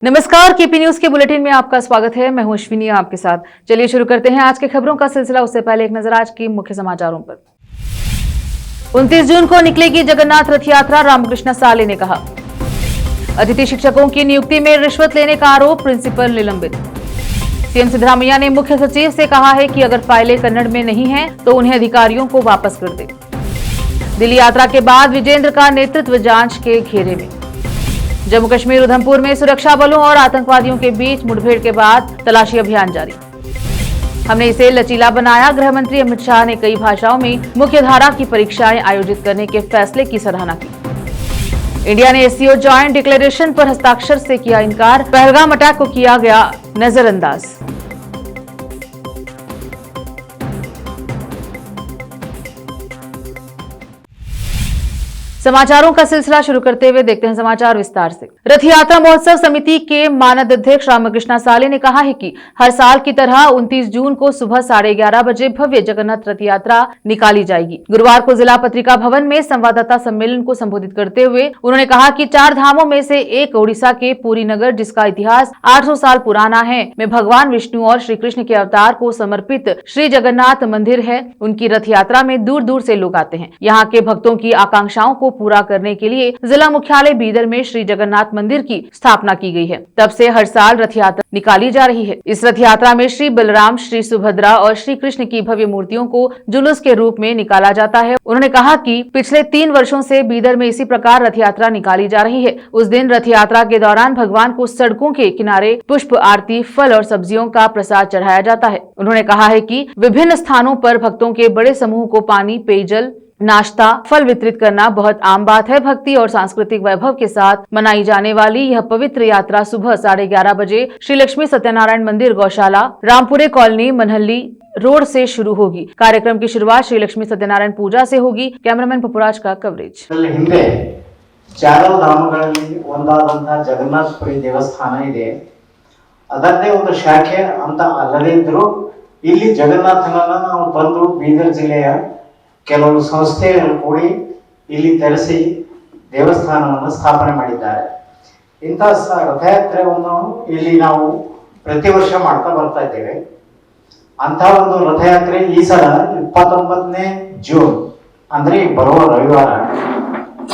नमस्कार, KP news के bulletin में आपका स्वागत है। मैं हूं अश्विनी आपके साथ। चलिए शुरू करते हैं आज के खबरों का सिलसिला। उससे पहले एक नजर आज की मुख्य समाचारों पर। 29 जून को निकलेगी जगन्नाथ रथ यात्रा, रामकृष्ण साले ने कहा। अतिथि शिक्षकों की नियुक्ति में रिश्वत लेने का आरोप, प्रिंसिपल निलंबित। सीएम सिद्धरामैया ने मुख्य सचिव से कहा है कि अगर फाइलें कन्नड़ में नहीं हैं तो उन्हें अधिकारियों को वापस कर दे। दिल्ली यात्रा के बाद विजेंद्र का नेतृत्व जांच के घेरे में। जम्मू कश्मीर उधमपुर में सुरक्षा बलों और आतंकवादियों के बीच मुठभेड़ के बाद तलाशी अभियान जारी। हमने इसे लचीला बनाया, गृह मंत्री अमित शाह ने कई भाषाओं में मुख्यधारा की परीक्षाएं आयोजित करने के फैसले की सराहना की। इंडिया ने एससीओ जॉइंट डिक्लेरेशन पर हस्ताक्षर से किया इनकार, पहलगाम अटैक को किया गया नजरअंदाज। समाचारों का सिलसिला शुरू करते हुए देखते हैं समाचार विस्तार से। रथ यात्रा महोत्सव समिति के मानद अध्यक्ष रामकृष्ण साले ने कहा है कि हर साल की तरह 29 जून को सुबह 11:30 बजे भव्य जगन्नाथ रथ यात्रा निकाली जाएगी। गुरुवार को जिला पत्रिका भवन में संवाददाता सम्मेलन को संबोधित करते हुए उन्होंने कहा कि 4 धामों में से एक ओडिशा के पुरी नगर, जिसका इतिहास 800 साल पुराना है, में भगवान विष्णु और श्री कृष्ण के अवतार को समर्पित श्री जगन्नाथ मंदिर है। उनकी रथ यात्रा में दूर दूर से लोग आते हैं। यहाँ के भक्तों की आकांक्षाओं को पूरा करने के लिए जिला मुख्यालय बीदर में श्री जगन्नाथ मंदिर की स्थापना की गई है। तब से हर साल रथ यात्रा निकाली जा रही है। इस रथ यात्रा में श्री बलराम, श्री सुभद्रा और श्री कृष्ण की भव्य मूर्तियों को जुलूस के रूप में निकाला जाता है। उन्होंने कहा कि पिछले 3 वर्षों से बीदर में इसी प्रकार रथ यात्रा निकाली जा रही है। उस दिन रथ यात्रा के दौरान भगवान को सड़कों के किनारे पुष्प आरती, फल और सब्जियों का प्रसाद चढ़ाया जाता है। उन्होंने कहा है कि विभिन्न स्थानों पर भक्तों के बड़े समूह को पानी, पेयजल, नाश्ता, फल वितरित करना बहुत आम बात है। भक्ति और सांस्कृतिक वैभव के साथ मनाई जाने वाली यह पवित्र यात्रा सुबह 11:30 बजे श्री लक्ष्मी सत्यनारायण मंदिर, गौशाला, रामपुरे कॉलोनी, मनहल्ली रोड से शुरू होगी। कार्यक्रम की शुरुआत श्री लक्ष्मी सत्यनारायण पूजा से होगी। कैमरामैन पपुराज का कवरेज। ಹಿಂದೆ ಚಾರಲ್ ಧಾಮಗಳಲ್ಲಿ ಒಂದಾದಂತಹ ಜಗನ್ನಾಥಪುರಿ ದೇವಸ್ಥಾನ ಇದೆ. ಅದರದೇ ಒಂದು ಶಾಖೆ ಅಂತ ಅಲ್ಲದೇ ಇದ್ರೂ ಇಲ್ಲಿ ಜಗನ್ನಾಥನನ್ನ ನಾವು ತಂದು ಬೀದರ್ ಜಿಲ್ಲೆಯ ಕೆಲವು ಸಂಸ್ಥೆಗಳು ಕೂಡಿ ಇಲ್ಲಿ ತೆರೆಸಿ ದೇವಸ್ಥಾನವನ್ನು ಸ್ಥಾಪನೆ ಮಾಡಿದ್ದಾರೆ. ಇಂತಹ ರಥಯಾತ್ರೆಯನ್ನು ಇಲ್ಲಿ ನಾವು ಪ್ರತಿ ವರ್ಷ ಮಾಡ್ತಾ ಬರ್ತಾ ಇದ್ದೇವೆ. ಅಂತ ಒಂದು ರಥಯಾತ್ರೆ ಈ ಸಲ 29ನೇ ಜೂನ್ ಅಂದ್ರೆ ಬರುವ ರವಿವಾರ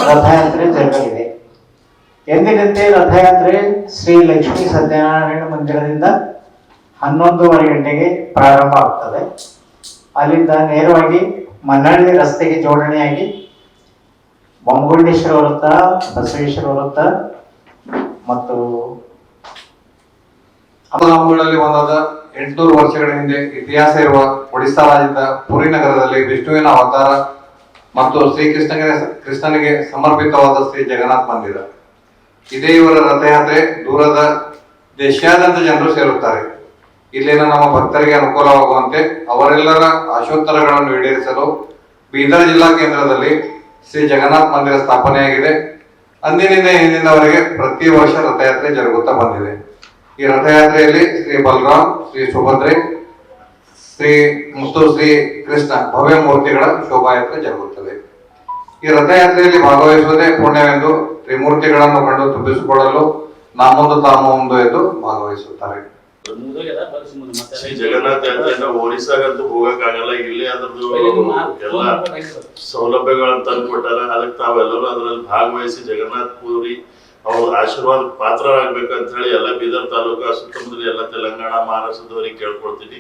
ರಥಯಾತ್ರೆ ಜರುಗಲಿದೆ. ಎಂದಿನಂತೆ ರಥಯಾತ್ರೆ ಶ್ರೀ ಲಕ್ಷ್ಮೀ ಸತ್ಯನಾರಾಯಣ ಮಂದಿರದಿಂದ 11:30 ಗಂಟೆಗೆ ಪ್ರಾರಂಭ ಆಗ್ತದೆ. ಅಲ್ಲಿಂದ ನೇರವಾಗಿ ಮನ್ನಳ್ಳಿ ರಸ್ತೆಗೆ ಜೋಡಣೆಯಾಗಿ ಬೊಮ್ಮಗುಂಡೇಶ್ವರ ವೃತ್ತ, ಬಸವೇಶ್ವರ ವೃತ್ತ ಮತ್ತು ಅಪಧಾಮಗಳಲ್ಲಿ ಒಂದಾದ 800 ವರ್ಷಗಳ ಹಿಂದೆ ಇತಿಹಾಸ ಇರುವ ಒಡಿಶಾ ರಾಜ್ಯದ ಪುರಿ ನಗರದಲ್ಲಿ ವಿಷ್ಣುವಿನ ಅವತಾರ ಮತ್ತು ಕೃಷ್ಣನಿಗೆ ಸಮರ್ಪಿತವಾದ ಶ್ರೀ ಜಗನ್ನಾಥ ಮಂದಿರ. ಇದೇ ಇವರ ರಥಯಾತ್ರೆ. ದೂರದ ದೇಶಾದ್ಯಂತ ಜನರು ಸೇರುತ್ತಾರೆ. ಇಲ್ಲಿನ ನಮ್ಮ ಭಕ್ತರಿಗೆ ಅನುಕೂಲವಾಗುವಂತೆ ಅವರೆಲ್ಲರ ಆಶೋತ್ತರಗಳನ್ನು ಈಡೇರಿಸಲು ಬೀದರ್ ಜಿಲ್ಲಾ ಕೇಂದ್ರದಲ್ಲಿ ಶ್ರೀ ಜಗನ್ನಾಥ ಮಂದಿರ ಸ್ಥಾಪನೆಯಾಗಿದೆ. ಅಂದಿನಿಂದ ಇಂದಿನವರೆಗೆ ಪ್ರತಿ ವರ್ಷ ರಥಯಾತ್ರೆ ಜರುಗುತ್ತಾ ಬಂದಿದೆ. ಈ ರಥಯಾತ್ರೆಯಲ್ಲಿ ಶ್ರೀ ಬಲರಾಮ್, ಶ್ರೀ ಸುಭದ್ರೆ, ಮತ್ತು ಶ್ರೀ ಕೃಷ್ಣ ಭವ್ಯ ಮೂರ್ತಿಗಳ ಶೋಭಾಯಾತ್ರೆ ಜರುಗುತ್ತದೆ. ಈ ರಥಯಾತ್ರೆಯಲ್ಲಿ ಭಾಗವಹಿಸುವುದೇ ಪುಣ್ಯವೆಂದು ತ್ರಿಮೂರ್ತಿಗಳನ್ನು ಕಂಡು ತುಂಬಿಸಿಕೊಳ್ಳಲು ನಾಮೊಂದು ತಾಮೊಂದು ಎಂದು ಭಾಗವಹಿಸುತ್ತಾರೆ. ಜಗನ್ನಾಥ ಯಾತ್ರೆ ಒಡಿಶಾಗಂತೂ ಹೋಗಕ್ಕಾಗಲ್ಲ. ಇಲ್ಲಿ ಅದ್ರದ್ದು ಎಲ್ಲ ಸೌಲಭ್ಯಗಳನ್ನು ತಂದುಕೊಟ್ಟಾರ. ಅದಕ್ಕೆ ತಾವೆಲ್ಲರೂ ಅದರಲ್ಲಿ ಭಾಗವಹಿಸಿ ಜಗನ್ನಾಥ ಪುರಿ ಅವ್ರ ಆಶೀರ್ವಾದ ಪಾತ್ರರಾಗಬೇಕಂತ ಹೇಳಿ ಎಲ್ಲ ಬೀದರ್ ತಾಲೂಕು ಸುತ್ತಮುತ್ತಲ ಎಲ್ಲ ತೆಲಂಗಾಣ, ಮಹಾರಾಷ್ಟ್ರದವರಿಗೆ ಕೇಳ್ಕೊಳ್ತೀನಿ.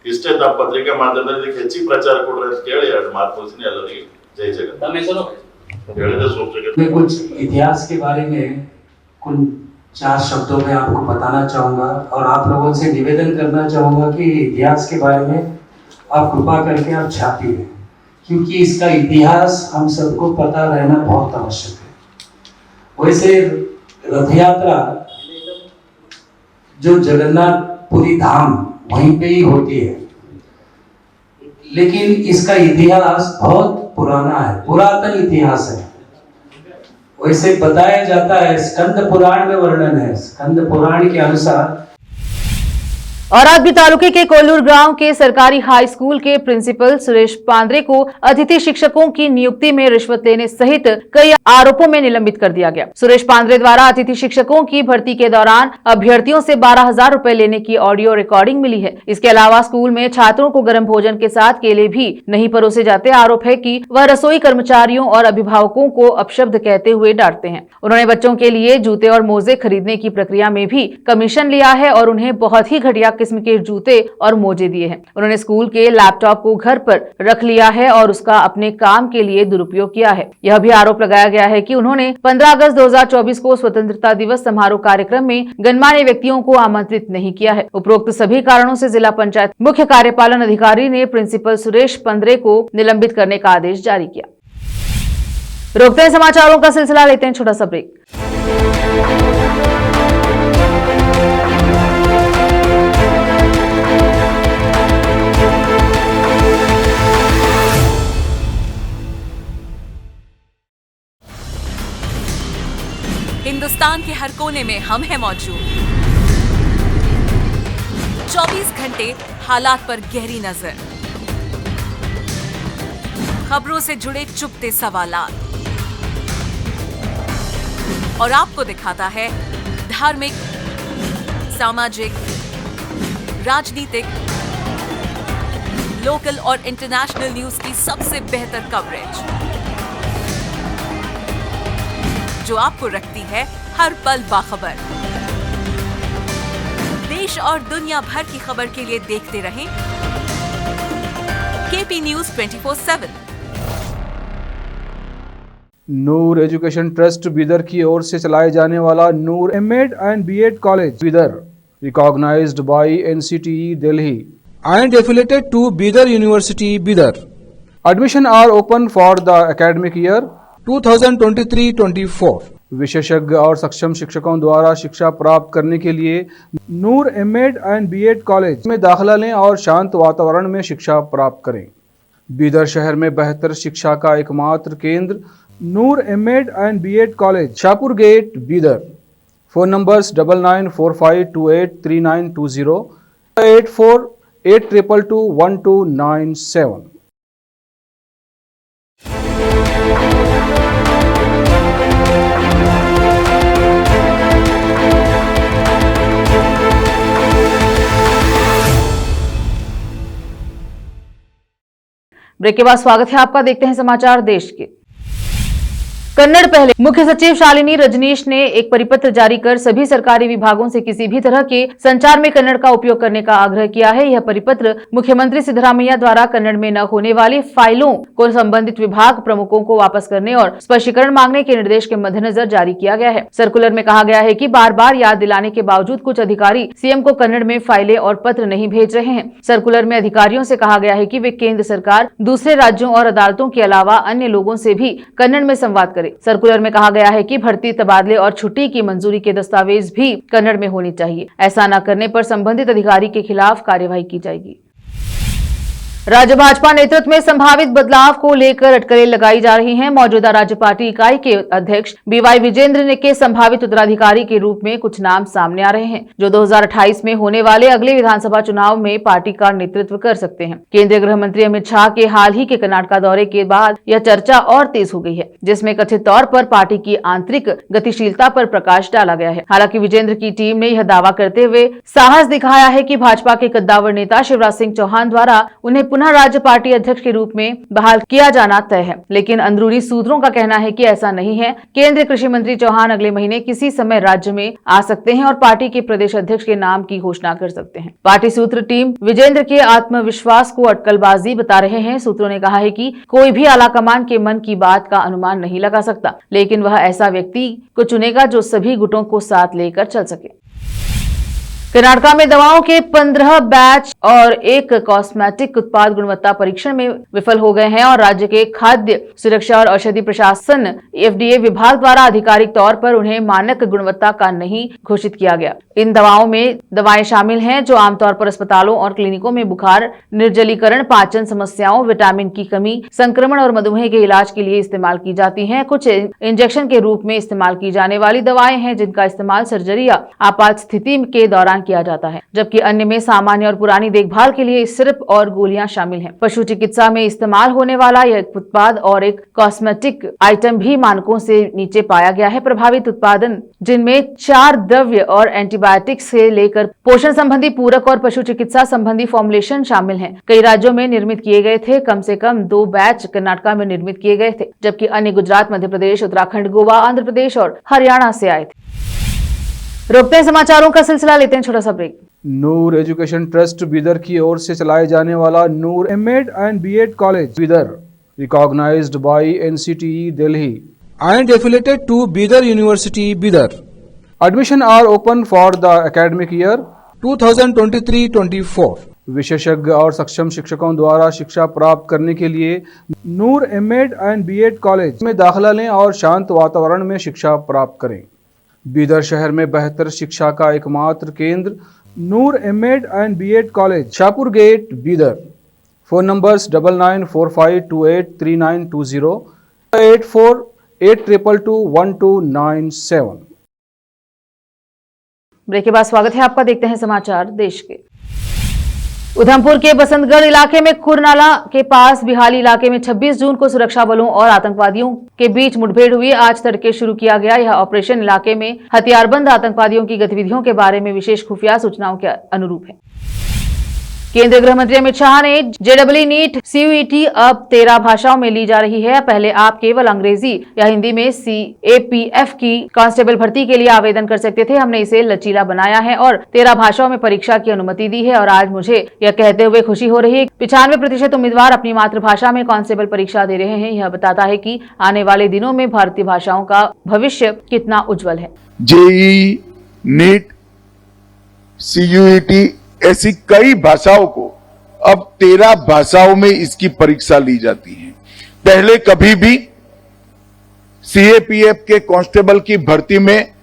ಇಷ್ಟೇ ತಮ್ಮ ಪತ್ರಿಕಾ ಮಾಧ್ಯಮದಲ್ಲಿ ಇದಕ್ಕೆ ಹೆಚ್ಚಿಗೆ ಪ್ರಚಾರ ಕೊಡ್ರಿ ಅಂತ ಕೇಳಿ 2 ಮಾತು ಮುಗಿಸ್ತೀನಿ. ಎಲ್ಲರಿಗೆ ಜೈ ಜಗನ್ನಾಥ. कुछ इतिहास के बारे में कुछ 4 शब्दों में आपको बताना चाहूँगा और आप लोगों से निवेदन करना चाहूँगा कि इतिहास के बारे में आप कृपा करके आप छापिए, क्योंकि इसका इतिहास हम सबको पता रहना बहुत आवश्यक है। वैसे रथ यात्रा जो जगन्नाथपुरी धाम वहीं पे ही होती है, लेकिन इसका इतिहास बहुत पुराना है, पुरातन इतिहास है। वैसे बताया जाता है, स्कंद पुराण में वर्णन है, स्कंद पुराण के अनुसार और आदमी तालुके के कोल्लूर गांव के सरकारी हाई स्कूल के प्रिंसिपल सुरेश पांद्रे को अतिथि शिक्षकों की नियुक्ति में रिश्वत लेने सहित कई आरोपों में निलंबित कर दिया गया। सुरेश पांद्रे द्वारा अतिथि शिक्षकों की भर्ती के दौरान अभ्यर्थियों से 12,000 रुपए लेने की ऑडियो रिकॉर्डिंग मिली है। इसके अलावा स्कूल में छात्रों को गर्म भोजन के साथ केले भी नहीं परोसे जाते। आरोप है कि वह रसोई कर्मचारियों और अभिभावकों को अपशब्द कहते हुए डांटते हैं। उन्होंने बच्चों के लिए जूते और मोजे खरीदने की प्रक्रिया में भी कमीशन लिया है और उन्हें बहुत ही घटिया किस्म के जूते और मोजे दिए हैं। उन्होंने स्कूल के लैपटॉप को घर पर रख लिया है और उसका अपने काम के लिए दुरुपयोग किया है। यह भी आरोप लगाया गया है कि उन्होंने 15 अगस्त 2024 को स्वतंत्रता दिवस समारोह कार्यक्रम में गणमान्य व्यक्तियों को आमंत्रित नहीं किया है। उपरोक्त सभी कारणों से जिला पंचायत मुख्य कार्यपालन अधिकारी ने प्रिंसिपल सुरेश पांद्रे को निलंबित करने का आदेश जारी किया। रोकते हैं समाचारों का सिलसिला, लेते हैं छोटा सा ब्रेक। हिंदुस्तान के हर कोने में हम हैं मौजूद। 24 घंटे हालात पर गहरी नजर, खबरों से जुड़े चुपते सवालात और आपको दिखाता है धार्मिक, सामाजिक, राजनीतिक, लोकल और इंटरनेशनल न्यूज की सबसे बेहतर कवरेज जो आपको रखती है हर पल बाखबर। देश और दुनिया भर की खबर के लिए देखते रहें KP news 24/7। Noor education trust Bidar की ओर से चलाए जाने वाला Noor MEd and BEd college Bidar, recognized by NCTE Delhi and affiliated to Bidar university Bidar. Admission are open for the academic year 2023-24। विशेषज्ञ और सक्षम शिक्षकों द्वारा शिक्षा प्राप्त करने के लिए नूर एमएड एंड बीएड कॉलेज में दाखिला लें और शांत वातावरण में शिक्षा प्राप्त करें। बीदर शहर में बेहतर शिक्षा का एकमात्र केंद्र Noor MEd and BEd college, Shahpur gate, Bidar. Phone numbers 9945283920, 8482221297। Break के बाद स्वागत है आपका। देखते हैं समाचार देश के। कन्नड़ पहले मुख्य सचिव शालिनी रजनीश ने एक परिपत्र जारी कर सभी सरकारी विभागों से किसी भी तरह के संचार में कन्नड़ का उपयोग करने का आग्रह किया है। यह परिपत्र मुख्यमंत्री सिद्धरामैया द्वारा कन्नड़ में न होने वाली फाइलों को संबंधित विभाग प्रमुखों को वापस करने और स्पष्टीकरण मांगने के निर्देश के मद्देनजर जारी किया गया है। सर्कुलर में कहा गया है कि बार बार याद दिलाने के बावजूद कुछ अधिकारी सीएम को कन्नड़ में फाइलें और पत्र नहीं भेज रहे हैं। सर्कुलर में अधिकारियों से कहा गया है कि वे केंद्र सरकार, दूसरे राज्यों और अदालतों के अलावा अन्य लोगों से भी कन्नड़ में संवाद करें। सर्कुलर में कहा गया है कि भर्ती, तबादले और छुट्टी की मंजूरी के दस्तावेज भी कन्नड़ में होनी चाहिए। ऐसा न करने पर संबंधित अधिकारी के खिलाफ कार्यवाही की जाएगी। राज्य भाजपा नेतृत्व में संभावित बदलाव को लेकर अटकलें लगाई जा रही हैं। मौजूदा राज्य पार्टी इकाई के अध्यक्ष बीवाई विजेंद्र के संभावित उत्तराधिकारी के रूप में कुछ नाम सामने आ रहे हैं, जो 2028 में होने वाले अगले विधानसभा चुनाव में पार्टी का नेतृत्व कर सकते हैं। केंद्रीय गृह मंत्री अमित शाह के हाल ही के कर्नाटक दौरे के बाद यह चर्चा और तेज हो गई है, जिसमें कथित तौर पर पार्टी की आंतरिक गतिशीलता पर प्रकाश डाला गया है। हालांकि विजेंद्र की टीम ने यह दावा करते हुए साहस दिखाया है कि भाजपा के कद्दावर नेता शिवराज सिंह चौहान द्वारा उन्हें पुनः राज्य पार्टी अध्यक्ष के रूप में बहाल किया जाना तय है। लेकिन अंदरूनी सूत्रों का कहना है कि ऐसा नहीं है। केंद्रीय कृषि मंत्री चौहान अगले महीने किसी समय राज्य में आ सकते हैं और पार्टी के प्रदेश अध्यक्ष के नाम की घोषणा कर सकते हैं। पार्टी सूत्र टीम विजेंद्र के आत्मविश्वास को अटकलबाजी बता रहे हैं। सूत्रों ने कहा है कि कोई भी आलाकमान के मन की बात का अनुमान नहीं लगा सकता, लेकिन वह ऐसा व्यक्ति को चुनेगा जो सभी गुटों को साथ लेकर चल सके। कर्नाटक में दवाओं के 15 बैच और एक कॉस्मेटिक उत्पाद गुणवत्ता परीक्षण में विफल हो गए हैं और राज्य के खाद्य सुरक्षा और औषधि प्रशासन FDA विभाग द्वारा आधिकारिक तौर पर उन्हें मानक गुणवत्ता का नहीं घोषित किया गया। इन दवाओं में दवाएं शामिल हैं जो आमतौर पर अस्पतालों और क्लिनिकों में बुखार, निर्जलीकरण, पाचन समस्याओं, विटामिन की कमी, संक्रमण और मधुमेह के इलाज के लिए इस्तेमाल की जाती हैं। कुछ इंजेक्शन के रूप में इस्तेमाल की जाने वाली दवाएं हैं जिनका इस्तेमाल सर्जरी या आपात स्थिति के दौरान किया जाता है, जबकि अन्य में सामान्य और पुरानी देखभाल के लिए सिरप और गोलियां शामिल हैं। पशु चिकित्सा में इस्तेमाल होने वाला यह उत्पाद और एक कॉस्मेटिक आइटम भी मानकों से नीचे पाया गया है। प्रभावित उत्पादन जिनमें 4 द्रव्य और एंटीबायोटिक्स से लेकर पोषण संबंधी पूरक और पशु चिकित्सा संबंधी फॉर्मुलेशन शामिल हैं। कई राज्यों में निर्मित किए गए थे। कम से कम 2 बैच कर्नाटका में निर्मित किए गए थे, जबकि अन्य गुजरात, मध्य प्रदेश, उत्तराखंड, गोवा, आंध्र प्रदेश और हरियाणा से आए थे। रोकते हैं समाचारों का सिलसिला, लेते हैं छोटा सा break. Noor education trust Bidar की ओर से चलाए जाने वाला Noor MEd and BEd college Bidar, recognized by NCTE Delhi and affiliated to Bidar University, Bidar. Admission are open for the academic year 2023-24. विशेषज्ञ और सक्षम शिक्षकों द्वारा शिक्षा प्राप्त करने के लिए नूर एमएड एंड बीएड कॉलेज में दाखिला लें और शांत वातावरण में शिक्षा प्राप्त करें। बीदर शहर में बेहतर शिक्षा का एकमात्र केंद्र Noor MEd and BEd college, Shahpur gate, Bidar. Phone numbers 9945283920, 8482221297। Break के बाद स्वागत है आपका। देखते हैं समाचार देश के। उधमपुर के बसंतगढ़ इलाके में खुरनाला के पास बिहाली इलाके में 26 जून को सुरक्षा बलों और आतंकवादियों के बीच मुठभेड़ हुई। आज तड़के शुरू किया गया यह ऑपरेशन इलाके में हथियारबंद आतंकवादियों की गतिविधियों के बारे में विशेष खुफिया सूचनाओं के अनुरूप है। केंद्रीय गृह मंत्री अमित शाह ने JEE नीट CUET अब 13 भाषाओं में ली जा रही है। पहले आप केवल अंग्रेजी या हिंदी में CAPF की कांस्टेबल भर्ती के लिए आवेदन कर सकते थे। हमने इसे लचीला बनाया है और 13 भाषाओं में परीक्षा की अनुमति दी है। और आज मुझे यह कहते हुए खुशी हो रही है 95% उम्मीदवार अपनी मातृभाषा में कांस्टेबल परीक्षा दे रहे हैं। यह बताता है कि आने वाले दिनों में भारतीय भाषाओं का भविष्य कितना उज्जवल है। JEE नीट CUET ऐसी कई भाषाओं को अब 13 भाषाओं में इसकी परीक्षा ली जाती है। पहले कभी भी CAPF के कांस्टेबल की भर्ती में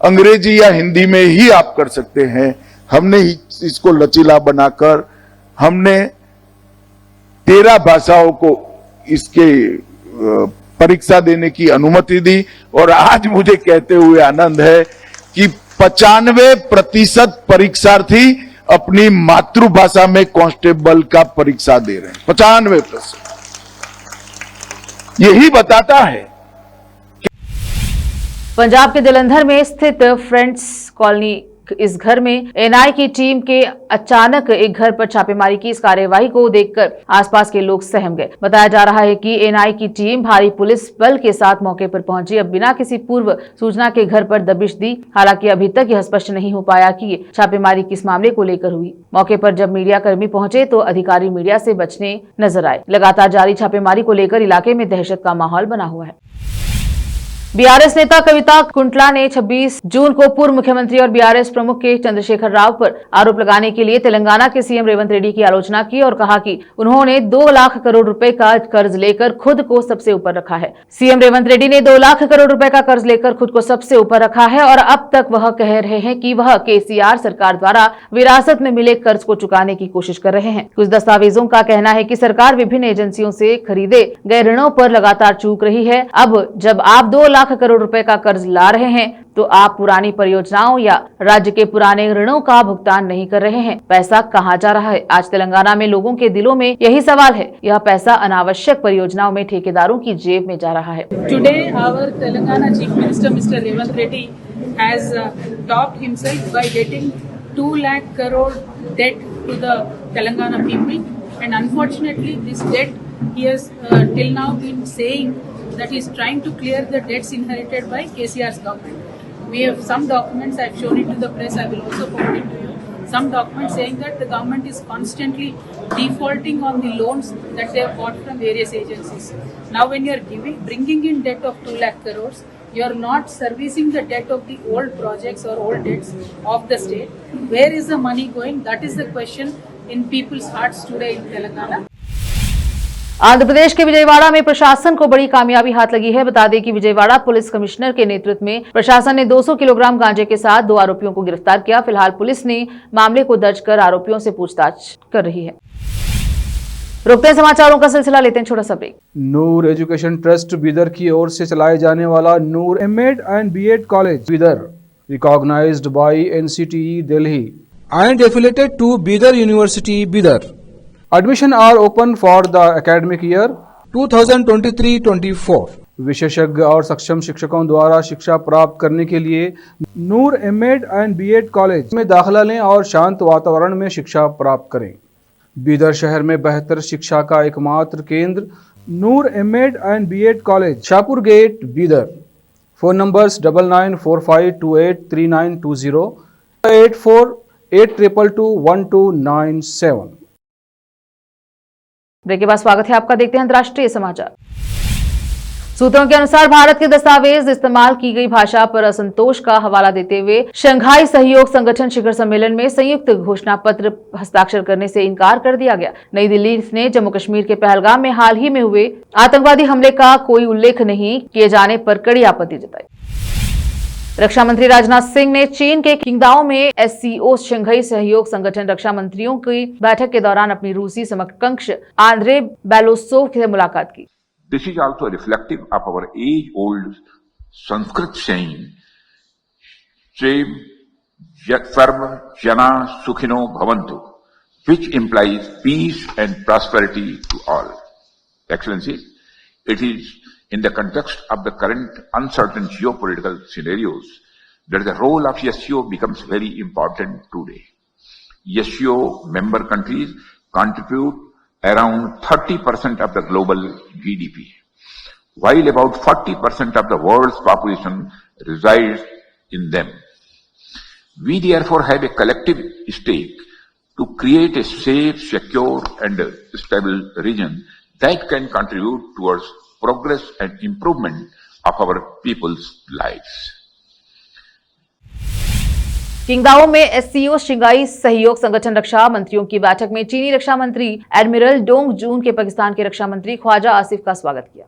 अंग्रेजी या हिंदी में ही आप कर सकते हैं। हमने इसको लचीला बनाकर हमने 13 भाषाओं को इसके परीक्षा देने की अनुमति दी। और आज मुझे कहते हुए आनंद है कि 95% परीक्षार्थी अपनी मातृभाषा में कांस्टेबल का परीक्षा दे रहे हैं। 95%। यही बताता है। पंजाब के जलंधर में स्थित फ्रेंड्स कॉलोनी इस घर में NI की टीम के अचानक एक घर पर छापेमारी की। इस कार्यवाही को देखकर आसपास के लोग सहम गए। बताया जा रहा है कि NI की टीम भारी पुलिस बल के साथ मौके पर पहुंची। अब बिना किसी पूर्व सूचना के घर पर दबिश दी। हालांकि अभी तक यह स्पष्ट नहीं हो पाया कि छापेमारी किस मामले को लेकर हुई। मौके पर जब मीडिया कर्मी पहुंचे तो अधिकारी मीडिया से बचने नजर आए। लगातार जारी छापेमारी को लेकर इलाके में दहशत का माहौल बना हुआ है। BRS नेता कविता कुंटला ने 26 जून को पूर्व मुख्यमंत्री और BRS प्रमुख के चंद्रशेखर राव पर आरोप लगाने के लिए तेलंगाना के CM रेवंत रेड्डी की आलोचना की और कहा कि उन्होंने 2 लाख करोड़ रुपए का कर्ज लेकर खुद को सबसे ऊपर रखा है। CM रेवंत रेड्डी ने 2 लाख करोड़ रुपए का कर्ज लेकर खुद को सबसे ऊपर रखा है और अब तक वह कह रहे हैं कि वह KCR सरकार द्वारा विरासत में मिले कर्ज को चुकाने की कोशिश कर रहे हैं। कुछ दस्तावेजों का कहना है कि सरकार विभिन्न एजेंसियों से खरीदे गए ऋणों पर लगातार चूक रही है। अब जब आप 2 लाख करोड़ रुपए का कर्ज ला रहे हैं तो आप पुरानी परियोजनाओं या राज्य के पुराने ऋणों का भुगतान नहीं कर रहे हैं। पैसा कहां जा रहा है? आज तेलंगाना में लोगों के दिलों में यही सवाल है। यह पैसा अनावश्यक परियोजनाओं में ठेकेदारों की जेब में जा रहा है। Today our Telangana chief minister mister Revanth Reddy has topped himself by getting 2 lakh crore debt to the Telangana people, and unfortunately this debt he has till now been saying that he is trying to clear the debts inherited by KCR's government. We have some documents, I have shown it to the press, I will also forward it to you. Some documents saying that the government is constantly defaulting on the loans that they have got from various agencies. Now when you are bringing in debt of 2 lakh crores, you are not servicing the debt of the old projects or old debts of the state. Where is the money going? That is the question in people's hearts today in Telangana. Andhra Pradesh के विजयवाड़ा में प्रशासन को बड़ी कामयाबी हाथ लगी है। बता दें कि विजयवाड़ा पुलिस कमिश्नर के नेतृत्व में प्रशासन ने 200 किलोग्राम गांजे के साथ 2 आरोपियों को गिरफ्तार किया। फिलहाल पुलिस ने मामले को दर्ज कर आरोपियों से पूछताछ कर रही है। रुकते हैं समाचारों का सिलसिला, लेते हैं छोटा सा break. Noor education trust Bidar की ओर से चलाए जाने वाला Noor MEd and BEd college Bidar, recognized by NCTE Delhi and affiliated to Bidar university Bidar. Admission are open for the academic year 2023-24। विशेषज्ञ और सक्षम शिक्षकों द्वारा शिक्षा प्राप्त करने के लिए नूर एमएड एंड बीएड कॉलेज में दाखिला लें और शांत वातावरण में शिक्षा प्राप्त करें। बीदर शहर में बेहतर शिक्षा का एकमात्र केंद्र Noor MEd and BEd college, Shahpur gate, Bidar. Phone numbers 9945283920, 8482221297। Break के बाद स्वागत है आपका। देखते हैं अंतर्राष्ट्रीय समाचार। सूत्रों के अनुसार भारत के दस्तावेज इस्तेमाल की गई भाषा पर असंतोष का हवाला देते हुए शंघाई सहयोग संगठन शिखर सम्मेलन में संयुक्त घोषणा पत्र हस्ताक्षर करने से इनकार कर दिया गया। नई दिल्ली ने जम्मू कश्मीर के पहलगाम में हाल ही में हुए आतंकवादी हमले का कोई उल्लेख नहीं किए जाने पर कड़ी आपत्ति जताई। रक्षा मंत्री राजनाथ सिंह ने चीन के किंगदाओ में एससीओ शंघाई सहयोग संगठन रक्षा मंत्रियों की बैठक के दौरान अपनी रूसी समकक्ष आंद्रे बेलोसोव से मुलाकात की। This is also reflective of our age-old Sanskrit saying, Sarva Jana Sukhino Bhavantu, which implies peace and prosperity to all. Excellencies, it is in the context of the current uncertain geopolitical scenarios that the role of SCO becomes very important today. SCO member countries contribute around 30% of the global GDP, while about 40% of the world's population resides in them. We therefore have a collective stake to create a safe, secure and stable region that can contribute towards progress and improvement of our people's lives. Qingdao में SCO Shanghai सहयोग संगठन रक्षा मंत्रियों की बैठक में चीनी रक्षा मंत्री admiral Dong जून के पाकिस्तान के रक्षा मंत्री ख्वाजा आसिफ का स्वागत किया।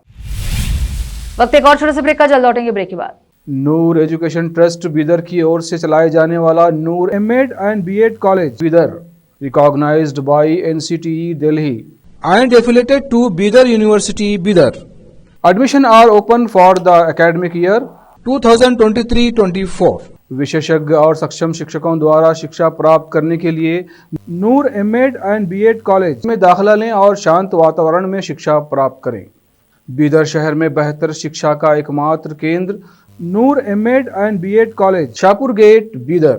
वक्त एक और छोटे से ब्रेक का, जल्द लौटेंगे ब्रेक के बाद। नूर एजुकेशन ट्रस्ट बीदर की ओर से चलाए जाने वाला Noor MEd and BEd college Bidar, recognized by NCTE Delhi and affiliated to Bidar university Bidar. Admission are open for the academic year 2023-24। विशेषज्ञ और सक्षम शिक्षकों द्वारा शिक्षा प्राप्त करने के लिए नूर एमएड एंड बीएड कॉलेज में दाखिला लें और शांत वातावरण में शिक्षा प्राप्त करें। बीदर शहर में बेहतर शिक्षा का एकमात्र केंद्र Noor MEd and BEd college, Shahpur gate, Bidar.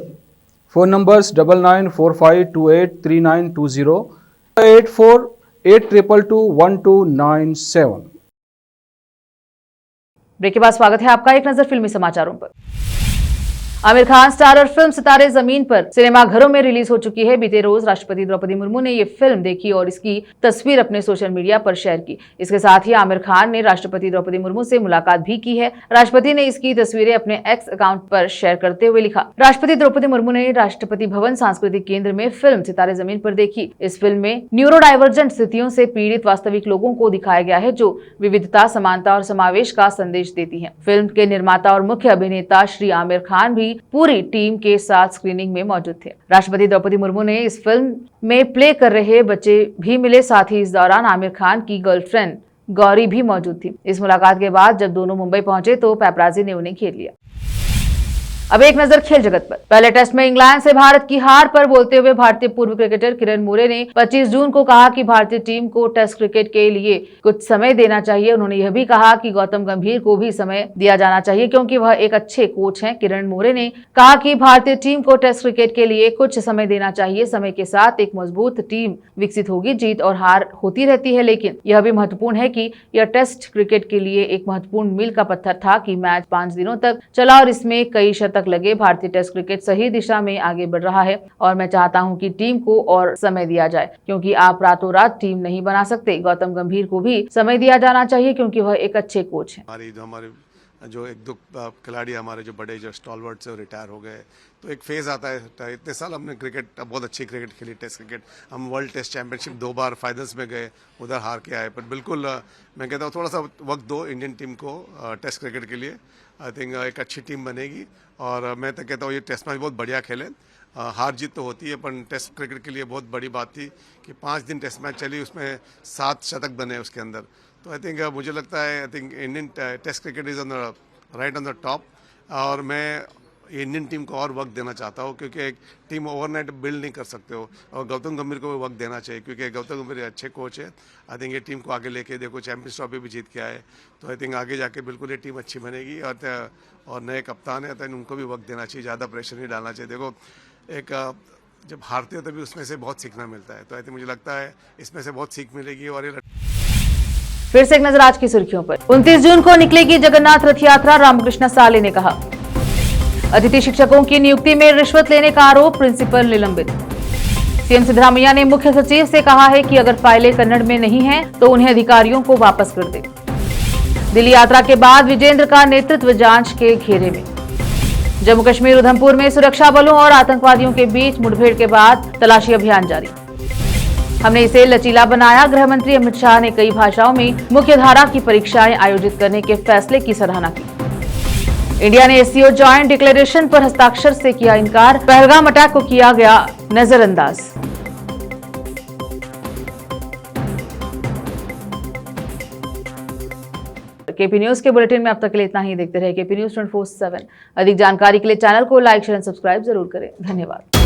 Phone numbers 9945283920, 8482221297। Break के बाद स्वागत है आपका। एक नजर फिल्मी समाचारों पर। आमिर खान स्टार और फिल्म सितारे जमीन पर सिनेमाघरों में रिलीज हो चुकी है। बीते रोज राष्ट्रपति द्रौपदी मुर्मू ने ये फिल्म देखी और इसकी तस्वीर अपने सोशल मीडिया पर शेयर की। इसके साथ ही आमिर खान ने राष्ट्रपति द्रौपदी मुर्मू से मुलाकात भी की है। राष्ट्रपति ने इसकी तस्वीरें अपने एक्स अकाउंट पर शेयर करते हुए लिखा, राष्ट्रपति द्रौपदी मुर्मू ने राष्ट्रपति भवन सांस्कृतिक केंद्र में फिल्म सितारे जमीन पर देखी। इस फिल्म में न्यूरोडाइवर्जेंट स्थितियों से पीड़ित वास्तविक लोगों को दिखाया गया है, जो विविधता, समानता और समावेश का संदेश देती है। फिल्म के निर्माता और मुख्य अभिनेता श्री आमिर खान भी पूरी टीम के साथ स्क्रीनिंग में मौजूद थे। राष्ट्रपति द्रौपदी मुर्मू ने इस फिल्म में प्ले कर रहे बच्चे भी मिले। साथ ही इस दौरान आमिर खान की गर्लफ्रेंड गौरी भी मौजूद थी। इस मुलाकात के बाद जब दोनों मुंबई पहुंचे तो पैपराजी ने उन्हें घेर लिया। अब एक नजर खेल जगत पर। पहले टेस्ट में इंग्लैंड से भारत की हार पर बोलते हुए भारतीय पूर्व क्रिकेटर किरण मोरे ने 25 जून को कहा कि भारतीय टीम को टेस्ट क्रिकेट के लिए कुछ समय देना चाहिए। उन्होंने यह भी कहा कि गौतम गंभीर को भी समय दिया जाना चाहिए क्योंकि वह एक अच्छे कोच हैं। किरण मोरे ने कहा कि भारतीय टीम को टेस्ट क्रिकेट के लिए कुछ समय देना चाहिए। समय के साथ एक मजबूत टीम विकसित होगी। जीत और हार होती रहती है, लेकिन यह भी महत्वपूर्ण है कि यह टेस्ट क्रिकेट के लिए एक महत्वपूर्ण मील का पत्थर था कि मैच 5 दिनों तक चला और इसमें कई शतक लगे। भारतीय टेस्ट क्रिकेट सही दिशा में आगे बढ़ रहा है और मैं चाहता हूं कि टीम को और समय दिया जाए क्योंकि आप रातों रात टीम नहीं बना सकते। गौतम गंभीर को भी समय दिया जाना चाहिए क्योंकि वह एक अच्छे कोच हैं। हमारे जो एक दो खिलाड़ी हमारे जो बड़े जो स्टॉलवर्ड से रिटायर हो गए, तो एक फेज़ आता है। इतने साल हमने क्रिकेट बहुत अच्छी क्रिकेट खेली, टेस्ट क्रिकेट, हम वर्ल्ड टेस्ट चैंपियनशिप 2 बार फाइनल्स में गए, उधर हार के आए। पर बिल्कुल मैं कहता हूँ थोड़ा सा वक्त दो इंडियन टीम को टेस्ट क्रिकेट के लिए। आई थिंक एक अच्छी टीम बनेगी और मैं तो कहता हूँ ये टेस्ट मैच बहुत बढ़िया खेले। हार जीत तो होती है, पर टेस्ट क्रिकेट के लिए बहुत बड़ी बात थी कि 5 दिन टेस्ट मैच चली, उसमें 7 शतक बने उसके अंदर। तो आई थिंक मुझे लगता है Indian test cricket is on the right on the top. और मैं इंडियन टीम को और वक्त देना चाहता हूँ, क्योंकि एक टीम ओवरनाइट बिल्ड नहीं कर सकते हो, और गौतम गंभीर को भी वक्त देना चाहिए, क्योंकि गौतम गंभीर अच्छे कोच है। आई थिंक ये टीम को आगे लेके देखो, चैंपियंस ट्रॉफी भी जीत के आए, तो आई थिंक आगे जाके बिल्कुल ये टीम अच्छी बनेगी। और नए कप्तान है, तो उनको भी वक्त देना चाहिए, ज़्यादा प्रेशर नहीं डालना चाहिए। देखो एक जब हारते हो तभी उसमें से बहुत सीखना मिलता है, तो आई थिंक मुझे लगता है इसमें से बहुत सीख मिलेगी। और ये फिर से एक नजर आज की सुर्खियों पर। 29 जून को निकलेगी जगन्नाथ रथ यात्रा, रामकृष्ण साले ने कहा। अतिथि शिक्षकों की नियुक्ति में रिश्वत लेने का आरोप, प्रिंसिपल निलंबित। सीएम सिद्धरामैया ने मुख्य सचिव से कहा है कि अगर फाइलें कन्नड़ में नहीं हैं तो उन्हें अधिकारियों को वापस कर दे। दिल्ली यात्रा के बाद विजेंद्र का नेतृत्व जांच के घेरे में। जम्मू कश्मीर उधमपुर में सुरक्षा बलों और आतंकवादियों के बीच मुठभेड़ के बाद तलाशी अभियान जारी। हमने इसे लचीला बनाया, गृह मंत्री अमित शाह ने कई भाषाओं में मुख्यधारा की परीक्षाएं आयोजित करने के फैसले की सराहना की। इंडिया ने एससीओ जॉइंट डिक्लेरेशन पर हस्ताक्षर से किया इनकार, पहलगाम अटैक को किया गया नजरअंदाज। केपी न्यूज के बुलेटिन में अब तक के लिए इतना ही। देखते रहे केपी न्यूज 24/7। अधिक जानकारी के लिए चैनल को लाइक, शेयर एंड सब्सक्राइब जरूर करें। धन्यवाद।